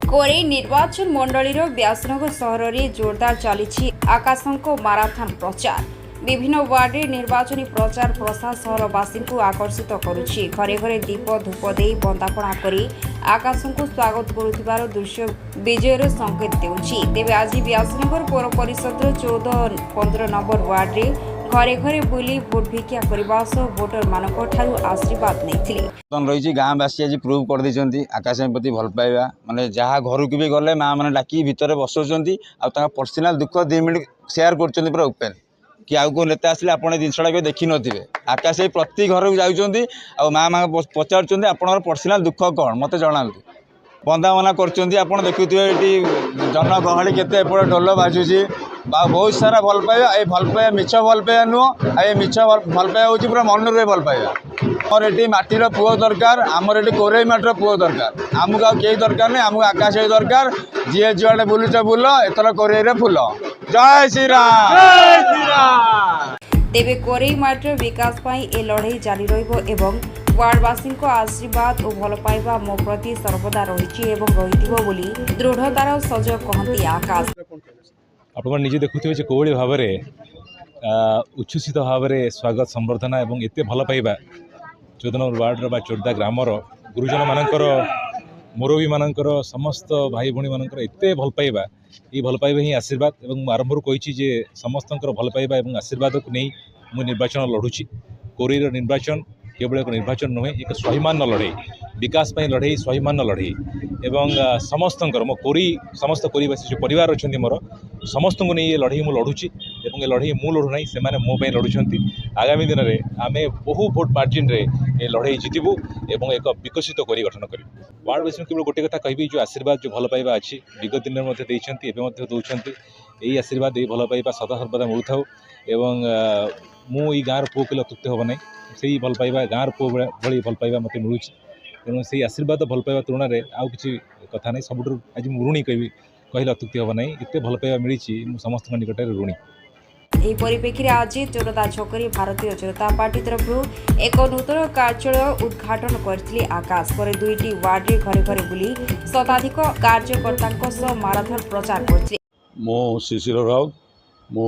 कोरे निर्वाचन मंडलीर व्यासनगर सहर में जोरदार चली आकाशंक माराथन प्रचार विभिन्न वार्डे निर्वाचनी प्रचार प्रसार सहरवासी को आकर्षित करुछि। घरे घरे दीप धूप दे बंदापणा करी आकाशंक स्वागत करुथिबार दृश्य विजयर संकेत देउछि। तेबे आज व्यासनगर पौर परिषद 14-15 नंबर वार्ड रे घरे घरे बुली भोट भिक्षा करने भोटर मानक ठारू आशीर्वाद नहीं रही गाँवासी आज प्रूव कर देती आकाश प्रति भल पाइबा माने जहाँ घर को भी गले माँ मैंने डाक भितर बसौं आ पर्सनाल दुख 2 मिनट सेयार कर पूरा ओपेन कि आउ को नेता आसिले आप जिनसा भी देखी नथिबे आकाश प्रति घर को जाऊँच माँ माँ पचार आप पर्सनाल दुख कौन मत जनातु बंदाबना कर देखुए ये जनगहली के ढोल बाजुची बहुत सारा भल पाइबा ये भल पाइबा मिछ भल पाइबा नुह ये मिछ भल पाइबा हूँ पूरा मन रे भल पाइबा आमर ये माटीर पुओ दरकार आमर ये कोरे माटीर पुओ दरकार आमको आ कई दरकार नहीं आमको आकाश दरकार जी जुआड़े बुलुच बुल एथर कोरे फुल जय श्री राम जय श्री राम। तेबे कोरे माटीर विकास पाई ए लड़ाई जारी रहिबो एवं वार्डवासी आशीर्वाद और भल पाइबा मो प्रति सर्वदा रही बोली दृढ़तार सज कहती आकाश आप निजे देखुए कौड़ी भाव उच्छ्वसित भाव स्वागत संबर्धना और एत भल पाइबा 14 नंबर वार्डर बा चोरदा ग्रामर गुरुजन मानकर मुरबी मानकर समस्त भाई भौणी मानकर एत भल पाइबा ये भल पाइबा ही आशीर्वाद और आरंभ कही समस्त भल पाइबा और आशीर्वाद को नहीं मुझे निर्वाचन लड़ुची कोरीर निर्वाचन केवल एक निर्वाचन नुहे एक स्वाभिमान लड़ाई विकास पाई लड़ाई स्वाभिमान लड़ाई एवं समस्त मो कोरी समस्त कोरीवासी जो परिवार अच्छा मोर समस्त को नहीं ये लड़ाई मुझे लड़ुची और ये लड़ाई मु लड़ू ना से मो लड़ुंट आगामी दिन में आम बहु भोट मार्जिन रे ये लड़ाई जितबू और एक विकसित करी गठन कर वार्डवासी केवल गोटे कथा कहि जो आशीर्वाद जो भल पाइबा अच्छी विगत दिन में दौरान यही आशीर्वाद ये भल पाइबा सदा सर्वदा मिलू था एवं मु गाँव पुओ कले अतृप्त हम ना से भल पाइबा गाँव पुओ भाई भल पाइबा मत मिलूँ तेणु से आशीर्वाद भल पाइबा तुलन में आउ कि कथा नहीं सब आज ऋणी कहले अतृप्ति हम ना एत भल पाइबा मिली समस्त निकट में ऋणी। ଏହି ପରିପ୍ରେକ୍ଷୀରେ ଆଜି ଚୋରଦା ଛକରେ ଭାରତୀୟ जनता पार्टी तरफରୁ ଏକ ନୂତନ କାର୍ଯ୍ୟାଳୟ ଉଦ୍ଘାଟନ କରିଥିଲେ ଆକାଶ। ପରେ 2ଟି ୱାର୍ଡରେ ଘରେ ଘରେ ବୁଲି ଶତାଧିକ କାର୍ଯ୍ୟକର୍ତ୍ତାଙ୍କ ସହ ମାରାଥନ ପ୍ରଚାର କରିଥିଲେ। मो शिशिर राउत मो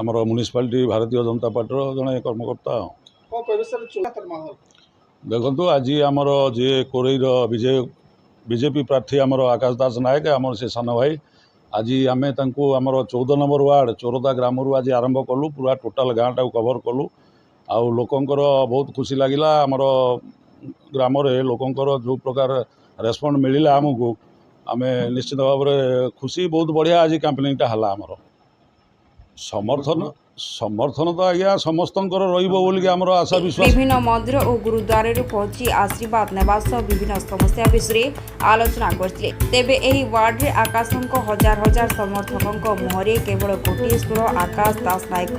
आमर म्युनिसिपालिटी भारतीय जनता पार्टी जड़े कर्मकर्ता देखु आज आमर जी कोरेर बीजेपी प्रार्थी आमर आकाश दास नायक आमर से सान भाई आज आम आमर 14 नंबर वार्ड चोरदा ग्राम आज आरंभ कलु पूरा टोटाल गाँटा कभर कलु आउ लोकंकर बहुत खुशी लगिला आमर ग्राम लोकंकर जो प्रकार रेस्पॉन्ड मिलला आमको आम निश्चित भाव में खुशी बहुत बढ़िया आज कैंपेनिंगटा हला आमर समर्थन समर्थन तो आज्ञा समस्त आमर आशा विश्वास विभिन्न मंदिर और गुरुद्वार पहुंची आशीर्वाद नेबा सह विभिन्न समस्या विषय आलोचना करथिले। तेबे एही वार्ड रे आकाशंक हजार हजार समर्थकों मुहरे केवल गोटे स्वर आकाश दास नायक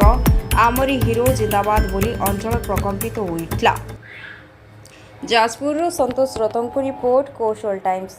आमरी हिरो जिंदाबाद बोली अंचल प्रकंपित होइतला। जाजपुर संतोष रतंग रिपोर्ट कौशल टाइम्स।